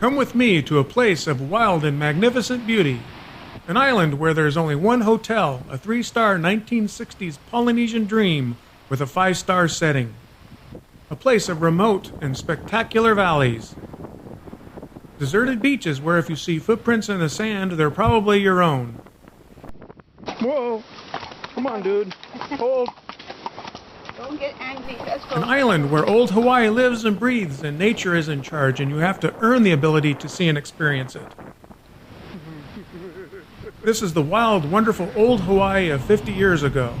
Come with me to a place of wild and magnificent beauty. An island where there's only one hotel, a 3-star 1960s Polynesian dream with a 5-star setting. A place of remote and spectacular valleys. Deserted beaches where if you see footprints in the sand, they're probably your own. Whoa! Come on, dude. Hold. Don't get angry. Let's go. An island where old Hawaii lives and breathes and nature is in charge and you have to earn the ability to see and experience it. This is the wild, wonderful old Hawaii of 50 years ago.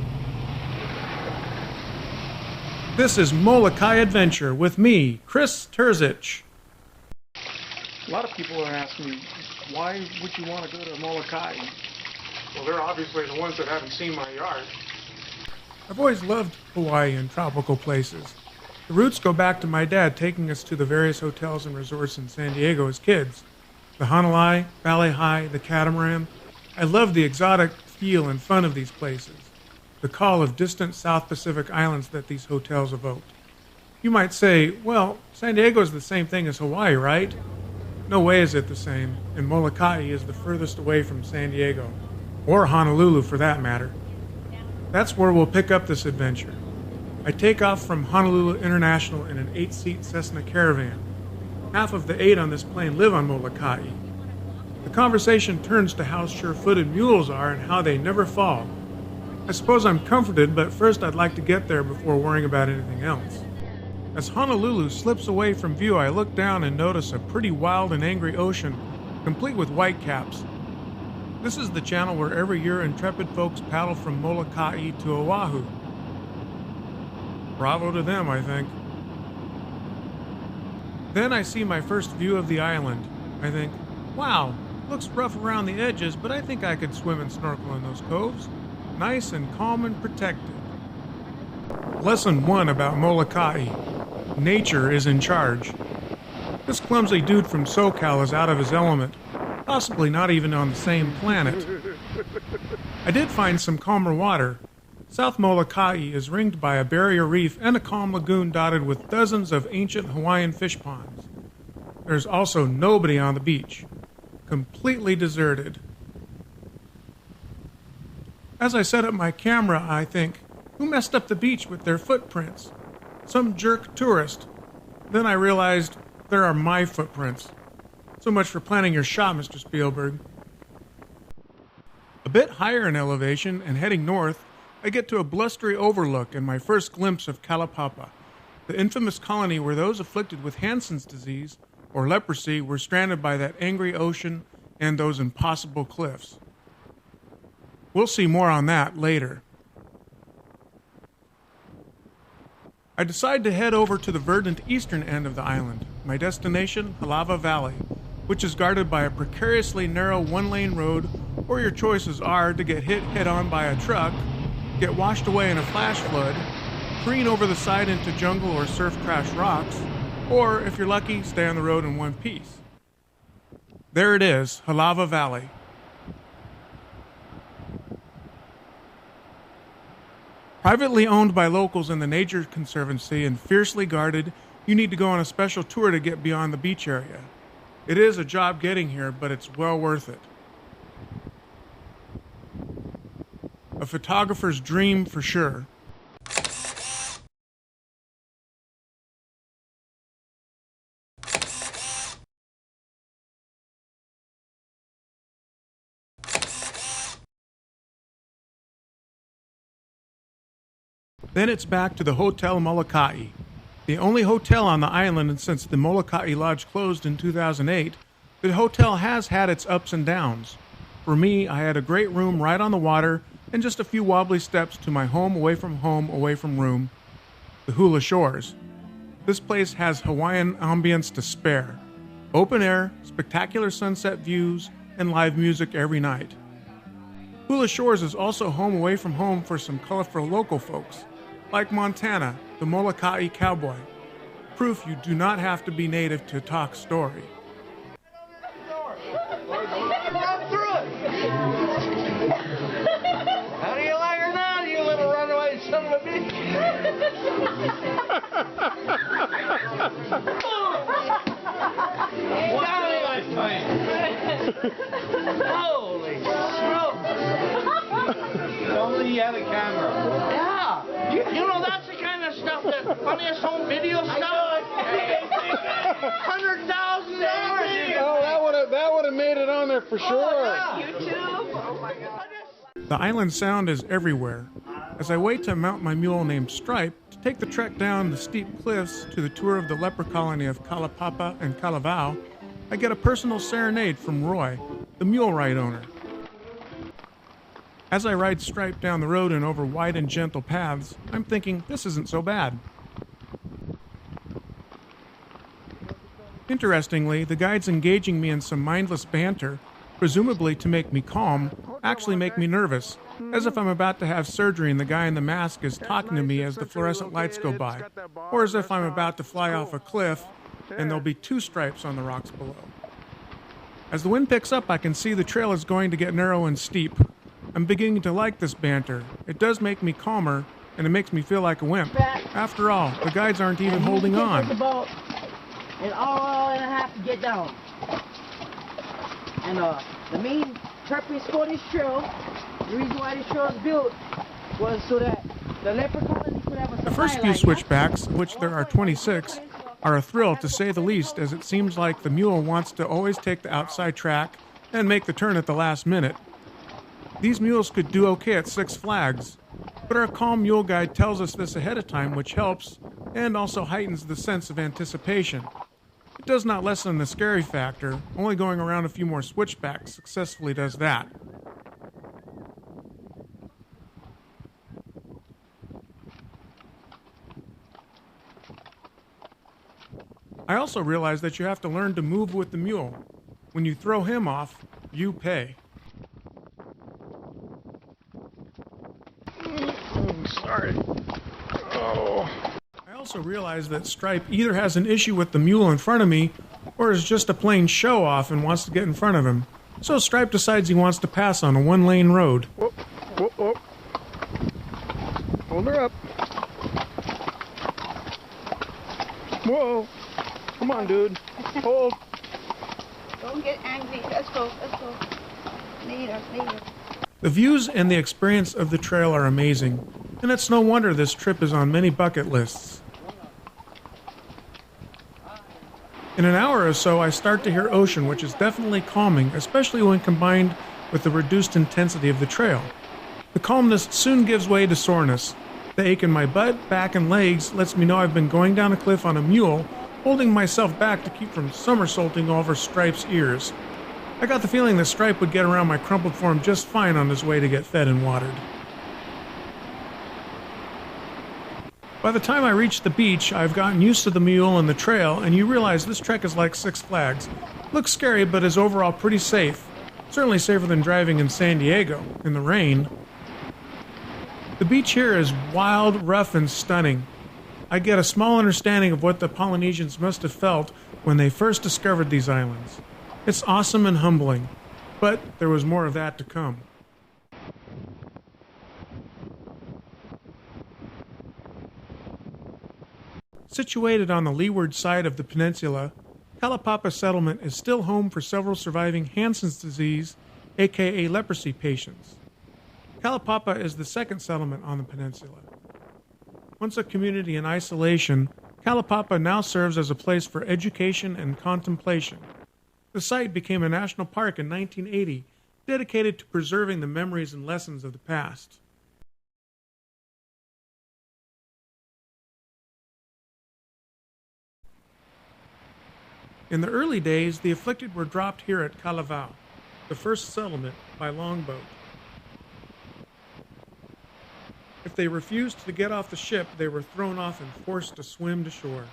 This is Molokai Adventure with me, Chris Terzich. A lot of people are asking me, why would you want to go to Molokai? Well, they're obviously the ones that haven't seen my yard. I've always loved Hawaii and tropical places. The roots go back to my dad taking us to the various hotels and resorts in San Diego as kids. The Halawa Valley High, the Catamaran. I love the exotic feel and fun of these places. The call of distant South Pacific islands that these hotels evoked. You might say, well, San Diego is the same thing as Hawaii, right? No way is it the same, and Molokai is the furthest away from San Diego, or Honolulu for that matter. That's where we'll pick up this adventure. I take off from Honolulu International in an 8-seat Cessna Caravan. Half of the 8 on this plane live on Molokai. The conversation turns to how sure-footed mules are and how they never fall. I suppose I'm comforted, but first I'd like to get there before worrying about anything else. As Honolulu slips away from view, I look down and notice a pretty wild and angry ocean, complete with whitecaps. This is the channel where every year intrepid folks paddle from Molokai to Oahu. Bravo to them, I think. Then I see my first view of the island. I think, wow, looks rough around the edges, but I think I could swim and snorkel in those coves. Nice and calm and protected. Lesson 1 about Molokai. Nature is in charge. This clumsy dude from SoCal is out of his element, possibly not even on the same planet. I did find some calmer water. South Molokai is ringed by a barrier reef and a calm lagoon dotted with dozens of ancient Hawaiian fish ponds. There's also nobody on the beach. Completely deserted. As I set up my camera, I think, who messed up the beach with their footprints? Some jerk tourist. Then I realized there are my footprints. So much for planning your shot, Mr. Spielberg. A bit higher in elevation and heading north, I get to a blustery overlook and my first glimpse of Kalaupapa, the infamous colony where those afflicted with Hansen's disease or leprosy were stranded by that angry ocean and those impossible cliffs. We'll see more on that later. I decide to head over to the verdant eastern end of the island, my destination, Halawa Valley, which is guarded by a precariously narrow one-lane road, or your choices are to get hit head-on by a truck, get washed away in a flash flood, careen over the side into jungle or surf crash rocks, or, if you're lucky, stay on the road in one piece. There it is, Halawa Valley. Privately owned by locals in the Nature Conservancy and fiercely guarded, you need to go on a special tour to get beyond the beach area. It is a job getting here, but it's well worth it. A photographer's dream for sure. Then it's back to the Hotel Molokai, the only hotel on the island, and since the Molokai Lodge closed in 2008, the hotel has had its ups and downs. For me, I had a great room right on the water and just a few wobbly steps to my home, away from room, the Hula Shores. This place has Hawaiian ambience to spare. Open air, spectacular sunset views, and live music every night. Hula Shores is also home away from home for some colorful local folks, like Montana, the Molokai cowboy. Proof you do not have to be native to talk story. How do you like her now, you little runaway son of a bitch? Down Holy smoke! Only he had a camera. Yeah! You know, that's the kind of stuff that funniest home video stuff. $100,000. Oh, that would have made it on there for sure. YouTube? Oh my God. The island sound is everywhere. As I wait to mount my mule named Stripe to take the trek down the steep cliffs to the tour of the leper colony of Kalaupapa and Kalawao, I get a personal serenade from Roy, the mule ride owner. As I ride Stripe down the road and over wide and gentle paths, I'm thinking this isn't so bad. Interestingly, the guides engaging me in some mindless banter, presumably to make me calm, actually make me nervous, as if I'm about to have surgery and the guy in the mask is talking to me as the fluorescent lights go by, or as if I'm about to fly off a cliff and there'll be 2 stripes on the rocks below. As the wind picks up, I can see the trail is going to get narrow and steep. I'm beginning to like this banter. It does make me calmer, and it makes me feel like a wimp. After all, the guides aren't even holding on. The boat and all and a half to get down. And the main purpose for this trail, the reason why this trail was built, was so that the leper colony could have a supply The first few line. switchbacks, of which there are 26, are a thrill to say the least, as it seems like the mule wants to always take the outside track and make the turn at the last minute. These mules could do okay at Six Flags, but our calm mule guide tells us this ahead of time, which helps and also heightens the sense of anticipation. It does not lessen the scary factor, only going around a few more switchbacks successfully does that. I also realize that you have to learn to move with the mule. When you throw him off, you pay. Sorry. Oh. I also realize that Stripe either has an issue with the mule in front of me or is just a plain show-off and wants to get in front of him. So Stripe decides he wants to pass on a one-lane road. Whoop, whoop, whoop. Hold her up. Whoa. Come on, dude. Hold. Don't get angry. Let's go. Let's go. Later. The views and the experience of the trail are amazing, and it's no wonder this trip is on many bucket lists. In an hour or so, I start to hear ocean, which is definitely calming, especially when combined with the reduced intensity of the trail. The calmness soon gives way to soreness. The ache in my butt, back, and legs lets me know I've been going down a cliff on a mule, holding myself back to keep from somersaulting over Stripe's ears. I got the feeling that Stripe would get around my crumpled form just fine on his way to get fed and watered. By the time I reach the beach, I've gotten used to the mule and the trail, and you realize this trek is like Six Flags. Looks scary, but is overall pretty safe. Certainly safer than driving in San Diego, in the rain. The beach here is wild, rough, and stunning. I get a small understanding of what the Polynesians must have felt when they first discovered these islands. It's awesome and humbling, but there was more of that to come. Situated on the leeward side of the peninsula, Kalaupapa settlement is still home for several surviving Hansen's disease, aka leprosy patients. Kalaupapa is the second settlement on the peninsula. Once a community in isolation, Kalaupapa now serves as a place for education and contemplation. The site became a national park in 1980, dedicated to preserving the memories and lessons of the past. In the early days, the afflicted were dropped here at Kalawao, the first settlement, by longboat. If they refused to get off the ship, they were thrown off and forced to swim to shore.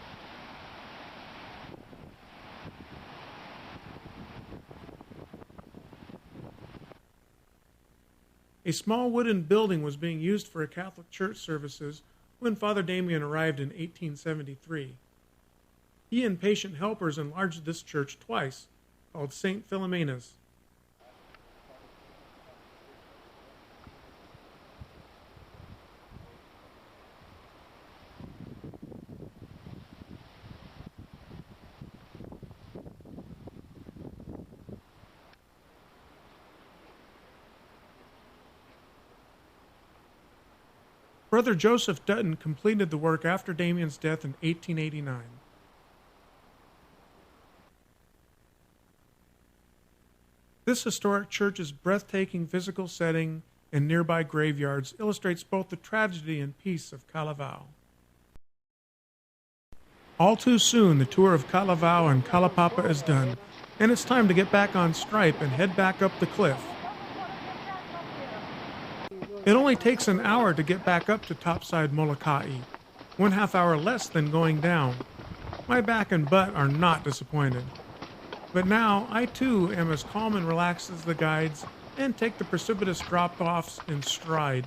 A small wooden building was being used for a Catholic church services when Father Damien arrived in 1873. He and patient helpers enlarged this church twice, called St. Philomena's. Brother Joseph Dutton completed the work after Damien's death in 1889. This historic church's breathtaking physical setting and nearby graveyards illustrates both the tragedy and peace of Kalawao. All too soon, the tour of Kalawao and Kalaupapa is done, and it's time to get back on stripe and head back up the cliff. It only takes an hour to get back up to topside Molokai, 1/2 hour less than going down. My back and butt are not disappointed. But now, I too am as calm and relaxed as the guides and take the precipitous drop-offs in stride.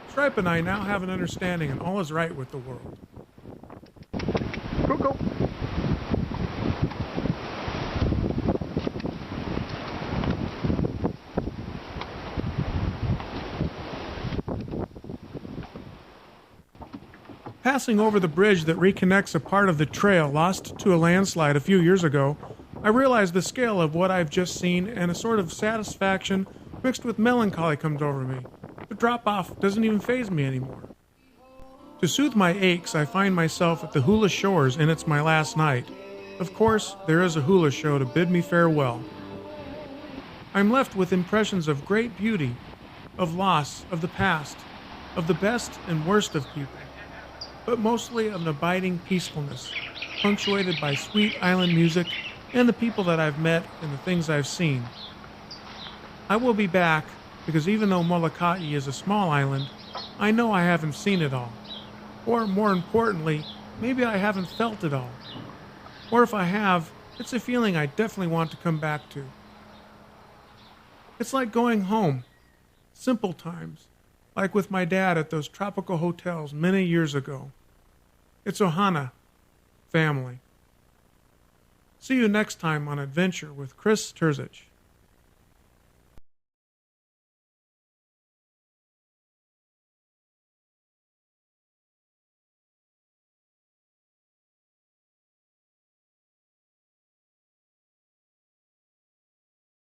Stripe and I now have an understanding and all is right with the world. Go, go. Passing over the bridge that reconnects a part of the trail lost to a landslide a few years ago, I realize the scale of what I've just seen, and a sort of satisfaction mixed with melancholy comes over me. The drop-off doesn't even faze me anymore. To soothe my aches, I find myself at the hula shores, and it's my last night. Of course, there is a hula show to bid me farewell. I'm left with impressions of great beauty, of loss, of the past, of the best and worst of people, but mostly of an abiding peacefulness, punctuated by sweet island music and the people that I've met and the things I've seen. I will be back, because even though Molokai is a small island, I know I haven't seen it all. Or, more importantly, maybe I haven't felt it all. Or if I have, it's a feeling I definitely want to come back to. It's like going home. Simple times, like with my dad at those tropical hotels many years ago. It's Ohana, family. See you next time on Adventure with Chris Terzich.